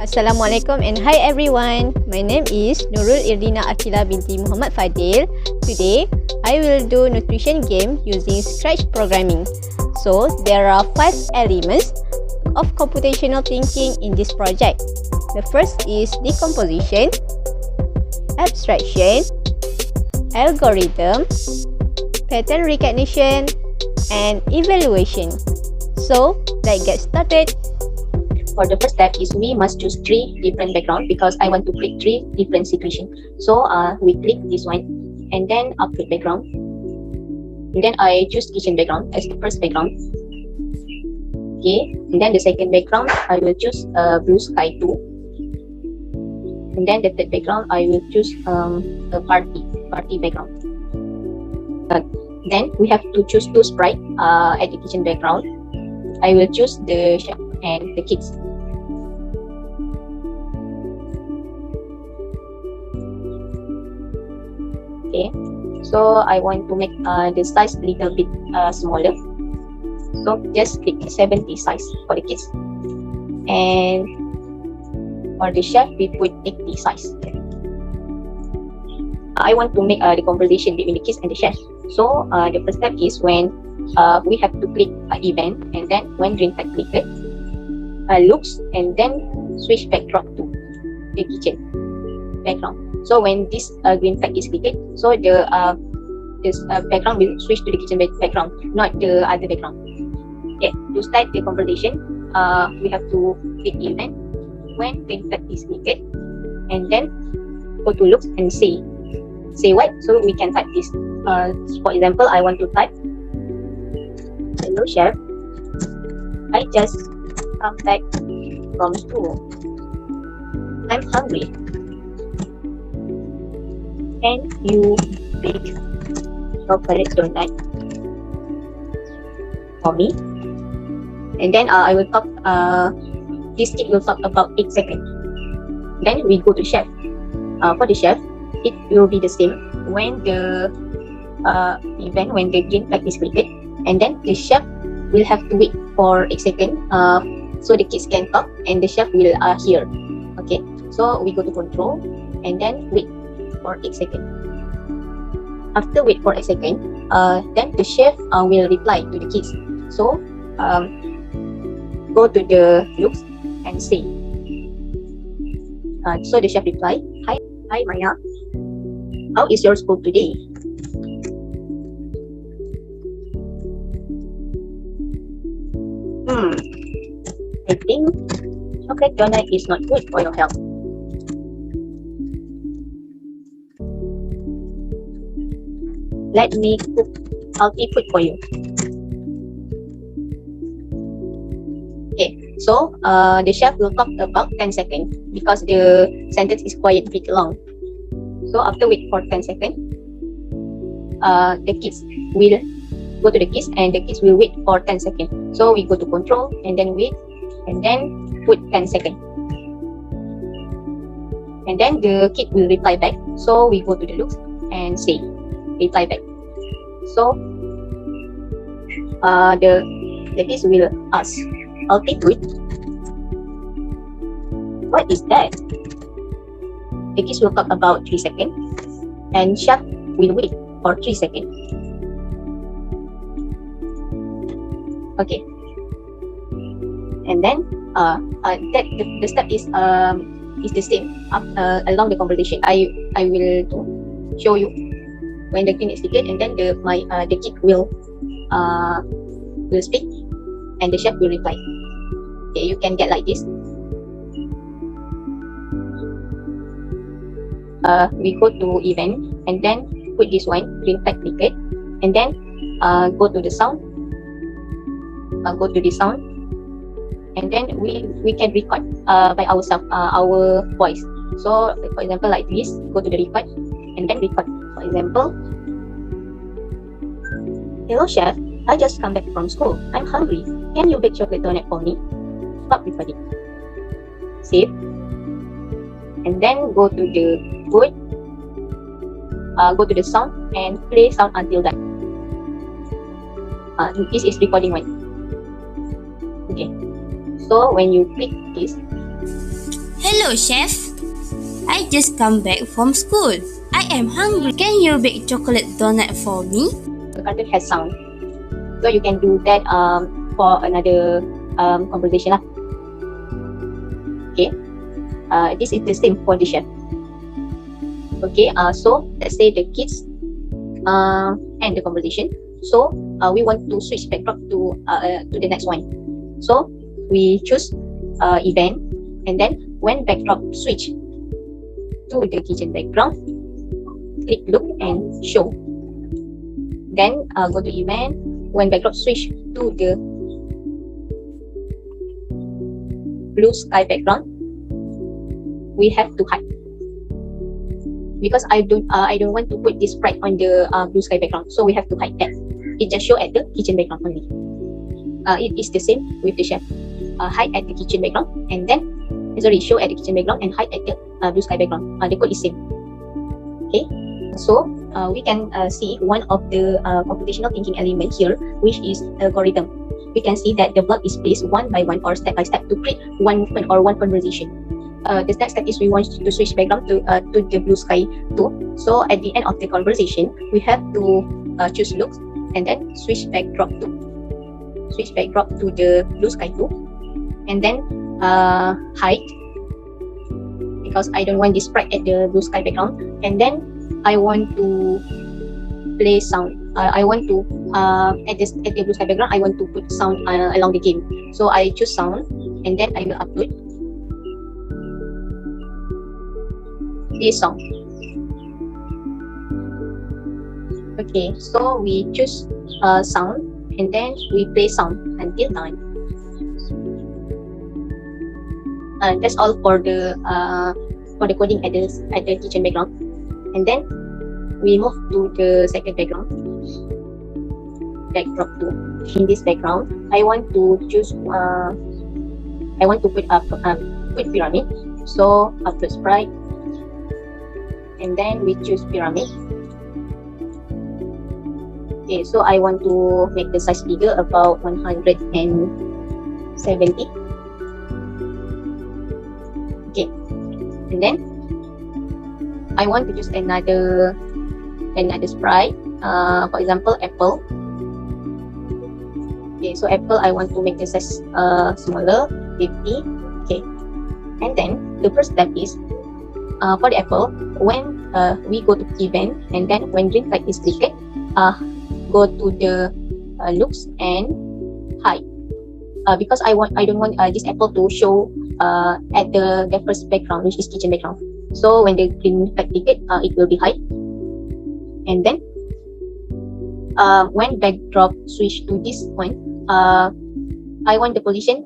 Assalamualaikum and hi everyone. My name is Nurul Irdina Akila binti Muhammad Fadil. Today, I will do nutrition game using Scratch programming. So, there are 5 elements of computational thinking in this project. The first is decomposition, abstraction, algorithm, pattern recognition, and evaluation. So, let's get started. For the first step is we must choose 3 different backgrounds because I want to click 3 different situations. So we click this one and then upload background. And then I choose kitchen background as the first background. Okay, and then the second background I will choose blue sky 2. And then the third background I will choose a party background. Then we have to choose 2 sprites at the kitchen background. I will choose the chef and the kids. Okay, so I want to make the size a little bit smaller. So just click 70 size for the kids. And for the chef, we put 80 size. I want to make the conversation between the kids and the chef. So the first step is when we have to click event, and then when green tag clicked, looks and then switch backdrop to the kitchen background. So when this green tag is clicked, so the this background will switch to the kitchen background, not the other background. Okay, to start the conversation, we have to click event when green tag is clicked, and then go to looks and say what. So we can type this. For example, I want to type, "Hello chef, I just come back from school. I'm hungry. Can you bake chocolate donut for me?" And then I will talk. This kid will talk about 8 seconds. Then we go to chef. For the chef, it will be the same when the event when the green flag is clicked, and then the chef will have to wait for 8 seconds. So the kids can talk and the chef will hear. Okay, so we go to control and then wait for 8 seconds. After wait for 8 seconds, then the chef will reply to the kids. So go to the looks and say. So the chef reply, Hi Maya, how is your school today? I think chocolate donut is not good for your health. Let me cook healthy food for you. Okay, so the chef will talk about 10 seconds because the sentence is quite a bit long. So after wait for 10 seconds, the kids will go to the kids and the kids will wait for 10 seconds. So we go to control and then wait and then put 10 seconds. And then the kid will reply back. So we go to the looks and say, reply back. So the kids will ask, healthy food? What is that? The kids will talk about 3 seconds and chef will wait for 3 seconds. Okay. And then the step is the same along the conversation. I will show you when the green is clicked, and then the kid will speak and the chef will reply. Okay, you can get like this. We go to event and then put this one green tag clicked, and then go to the sound. Go to the sound, and then we can record by ourselves our voice. So for example like this, go to the record and then record. For example, hello chef, I just come back from school. I'm hungry. Can you bake chocolate donut for me? Stop recording. Save. And then go to the food. Go to the sound and play sound until that. This is recording one. Okay, so when you click this, Hello, chef. I just come back from school. I am hungry. Can you bake chocolate donut for me? The cartoon has sound, so you can do that for another conversation lah. Okay, this is the same for the chef. Okay, so let's say the kids end the conversation. So we want to switch backdrop to the next one. So we choose event, and then when backdrop switch to the kitchen background, click look and show. Then go to event. When backdrop switch to the blue sky background, we have to hide, because I don't want to put this sprite on the blue sky background, so we have to hide that. It just show at the kitchen background only. It is the same with the chef. Hide at the kitchen background, and then show at the kitchen background and hide at the blue sky background. The code is same. Okay, so we can see one of the computational thinking element here, which is algorithm. We can see that the block is placed one by one or step by step to create one movement or one conversation. The next step is we want to switch background to the blue sky too. So at the end of the conversation, we have to choose looks and then switch backdrop to the blue sky too, and then hide, because I don't want this sprite at the blue sky background. And then I want to play sound. I want to at the blue sky background, I want to put sound along the game. So I choose sound, and then I will upload this song. Okay, so we choose sound, and then we play sound until time. And that's all for the coding at the kitchen background. And then we move to the second background too. In this background, I want to choose I want to put pyramid. So upload sprite, and then we choose pyramid. Okay, so I want to make the size bigger, about 170. Okay, and then I want to choose another sprite. For example, apple. Okay, so apple, I want to make the size smaller, 50. Okay, and then the first step is for the apple, when we go to event, and then when green flag is clicked, go to the looks and hide, because I don't want this apple to show at the first background, which is kitchen background. So when the green flag clicked, it will be hide. And then when backdrop switch to this one, I want the position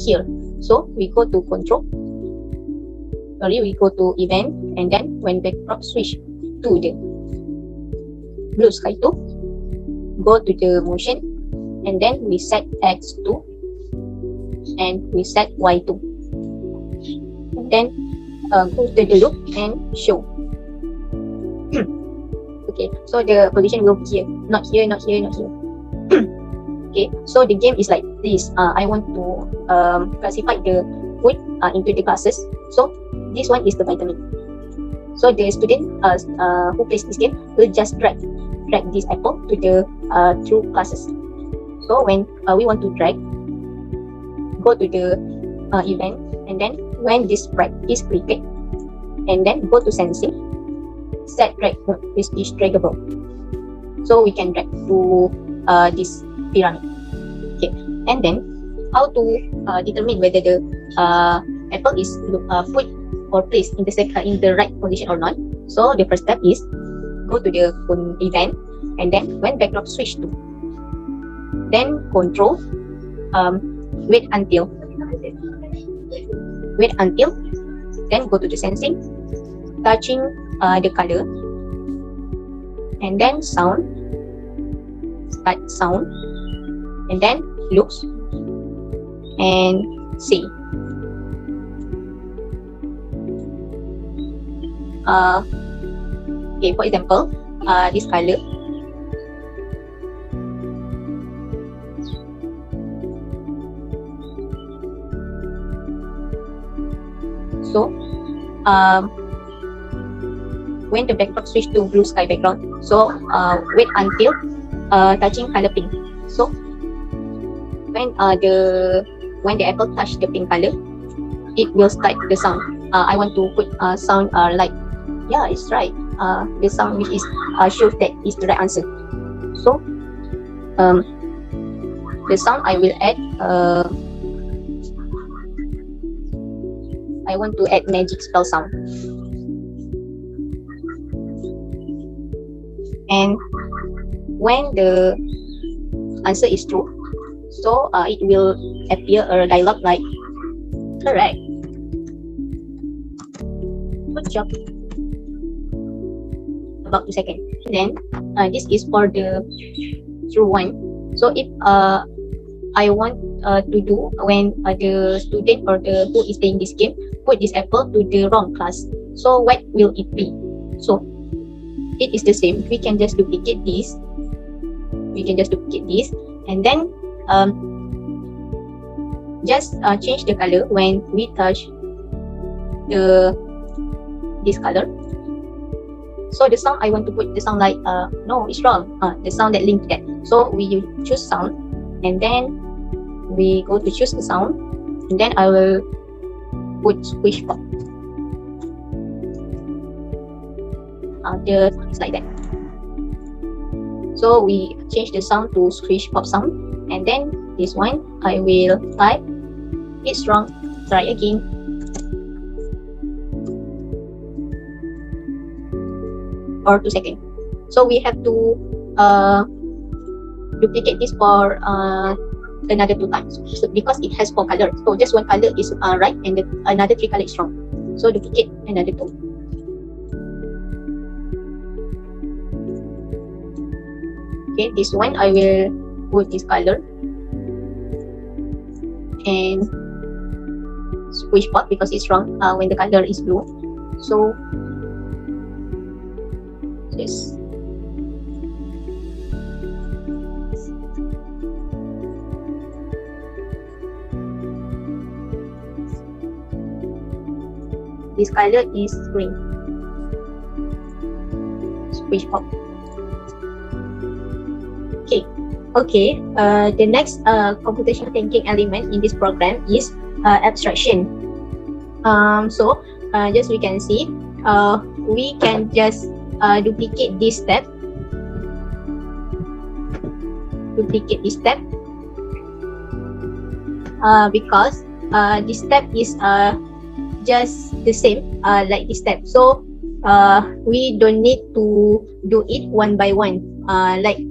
here. So we go to control. We go to event, and then when backdrop switch to the blue sky 2, go to the motion, and then we set X2 and we set Y2, and then go to the loop and show. Okay, so the position will be here, not here, not here, not here. Okay, so the game is like this. I want to classify the food into the classes. So this one is the vitamin. So the student who plays this game will just drag this apple to the two classes. So when we want to drag, go to the event, and then when this sprite is clicked, and then go to sensing, set drag mode, this is draggable. So we can drag to this pyramid. Okay, and then how to determine whether the apple is put or placed in the right position or not. So the first step is go to the event, and then when backdrop switch to, then control, wait until, then go to the sensing, touching the color, and then sound, start sound, and then looks and see. Okay, for example, this color. So when the backdrop switch to blue sky background, so wait until touching color pink. So when the apple touch the pink color, it will start the sound. I want to put sound like, yeah, it's right. The sound which is shows that is the right answer. So the sound I will add, I want to add magic spell sound. And when the answer is true, so it will appear a dialogue like, correct, good job, about 2 seconds. Then this is for the true one. So if I want to do when the student or the who is playing this game put this apple to the wrong class, so what will it be? So it is the same. We can just duplicate this. And then just change the color when we touch this color. So the sound I want to put the sound like no, it's wrong. The sound that linked that. So we choose sound, and then we go to choose the sound, and then I will put squish pop. The sound is like that. So we change the sound to squish pop sound, and then this one I will type, it's wrong, try again. Or 2 seconds. So we have to duplicate this for another 2 times, so because it has 4 colors. So just 1 color is right, and another 3 colors is wrong. So duplicate another 2. Okay, this one I will put this color and squish pop because it's wrong when the color is blue. So this. This color is green. Squish pop. Okay. The next computational thinking element in this program is abstraction. So just we can see, we can just duplicate this step. Because this step is just the same like this step. So we don't need to do it one by one, like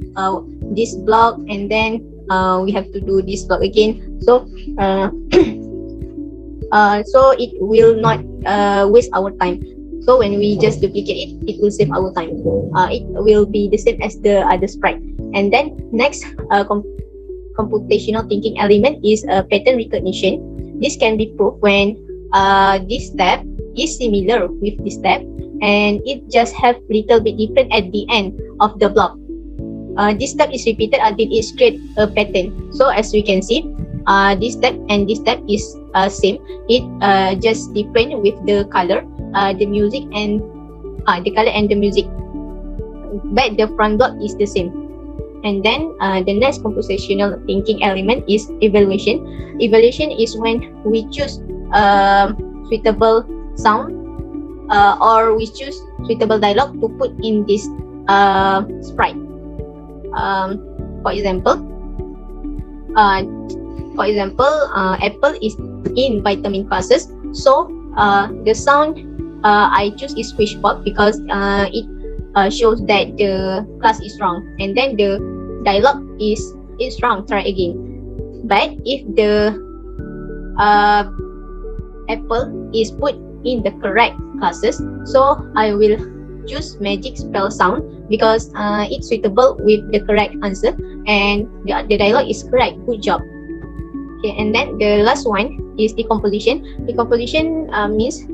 this block, and then we have to do this block again. So so it will not waste our time. So when we just duplicate it, it will save our time. It will be the same as the other sprite. And then next computational thinking element is pattern recognition. This can be proved when this step is similar with this step, and it just have little bit different at the end of the block. This step is repeated until it creates a pattern. So as we can see, this step and this step is same. It just different with the color, the music, and the color and the music, but the front block is the same. And then the next compositional thinking element is evaluation. Evaluation is when we choose suitable sound or we choose suitable dialogue to put in this sprite. For example, apple is in vitamin classes. So the sound I choose is squish pop because it shows that the class is wrong, and then the dialogue is wrong, try again. But if the apple is put in the correct classes, so I will choose magic spell sound because it's suitable with the correct answer, and the dialogue is correct, good job. Okay, and then the last one is decomposition. Decomposition means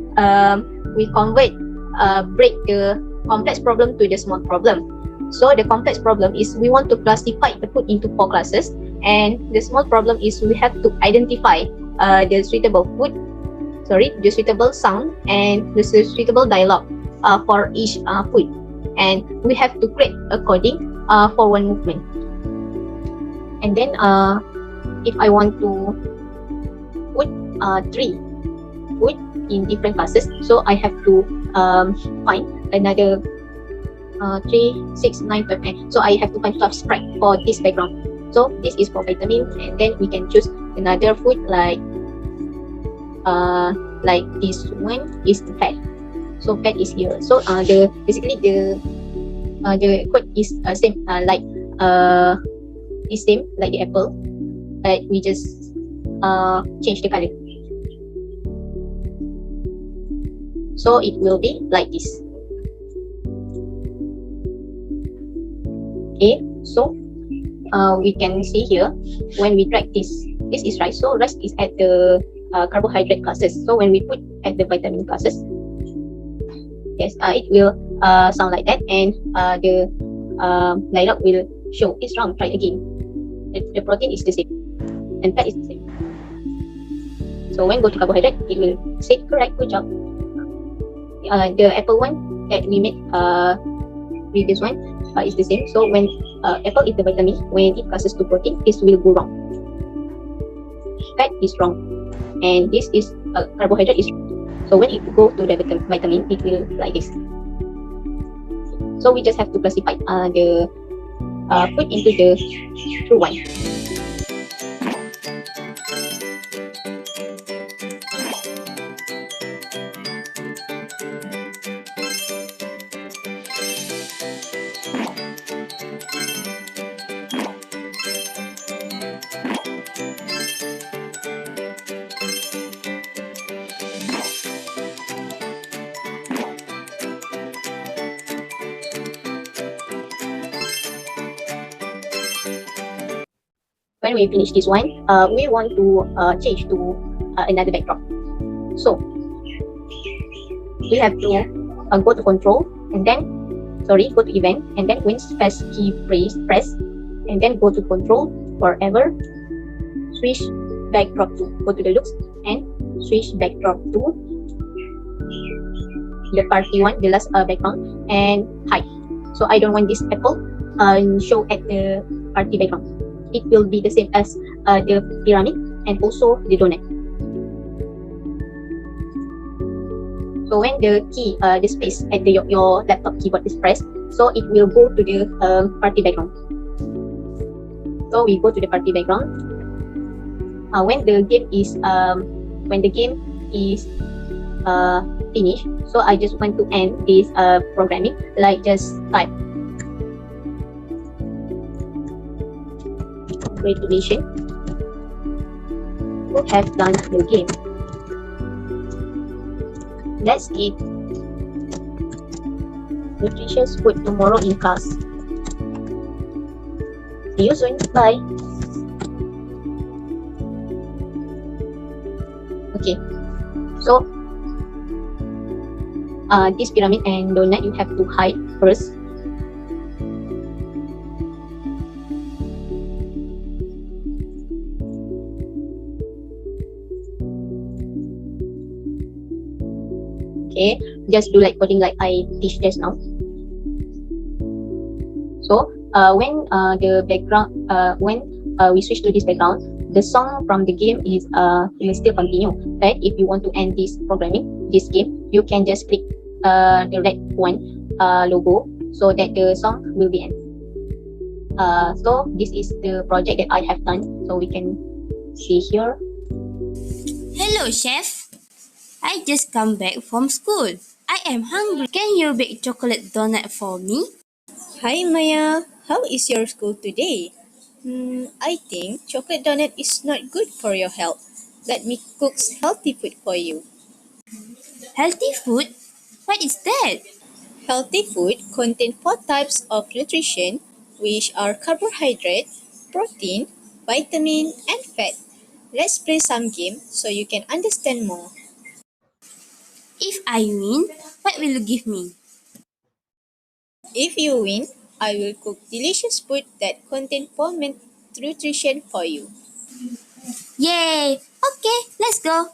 we break the complex problem to the small problem. So the complex problem is we want to classify the food into 4 classes, and the small problem is we have to identify the suitable food the suitable sound and the suitable dialogue for each food, and we have to create according for one movement. And then if I want to put three food in different classes, so I have to find another 3, 6, 9, 12, 9. So I have to find 12 sprite for this background. So this is for vitamin, and then we can choose another food like this one is fat. So fat is here. So the code is same like is same like the apple, but we just change the color. So it will be like this. Okay, so we can see here when we drag this is rice. So rice is at the carbohydrate classes. So when we put at the vitamin classes, yes, it will sound like that, and the dialog will show it's wrong. Try again. The protein is the same, and fat is the same. So when go to carbohydrate, it will say correct. Good job. The apple one that we made previous one is the same. So when apple is the vitamin, when it passes to protein, this will go wrong. Fat is wrong, and this is carbohydrate is wrong. So when it go to the vitamin, it will like this. So we just have to classify the food into the true one. When we finish this one, we want to change to another backdrop. So we have to go to control, and then go to event, and then when space key press, and then go to control forever, switch backdrop to go to the looks, and switch backdrop to the party one, the last background, and hide. So I don't want this apple show at the party background. It will be the same as the pyramid and also the donut. So when the key, the space at your laptop keyboard is pressed, so it will go to the party background. So we go to the party background. When the game is finished, so I just want to end this programming, like just type congratulations, who have done the game. Let's eat nutritious food tomorrow in class. See you soon. Bye. Okay. So this pyramid and donut you have to hide first. Okay, just do like coding like I teach just now. So when the background when we switch to this background, the song from the game is will still continue. But if you want to end this programming, this game, you can just click the red one logo so that the song will be end. So this is the project that I have done. So we can see here. Hello, chef. I just come back from school. I am hungry. Can you bake chocolate donut for me? Hi Maya, how is your school today? I think chocolate donut is not good for your health. Let me cook healthy food for you. Healthy food? What is that? Healthy food contain 4 types of nutrition, which are carbohydrate, protein, vitamin, and fat. Let's play some game so you can understand more. If I win, what will you give me? If you win, I will cook delicious food that contain 4 nutrition for you. Yay! Okay, let's go.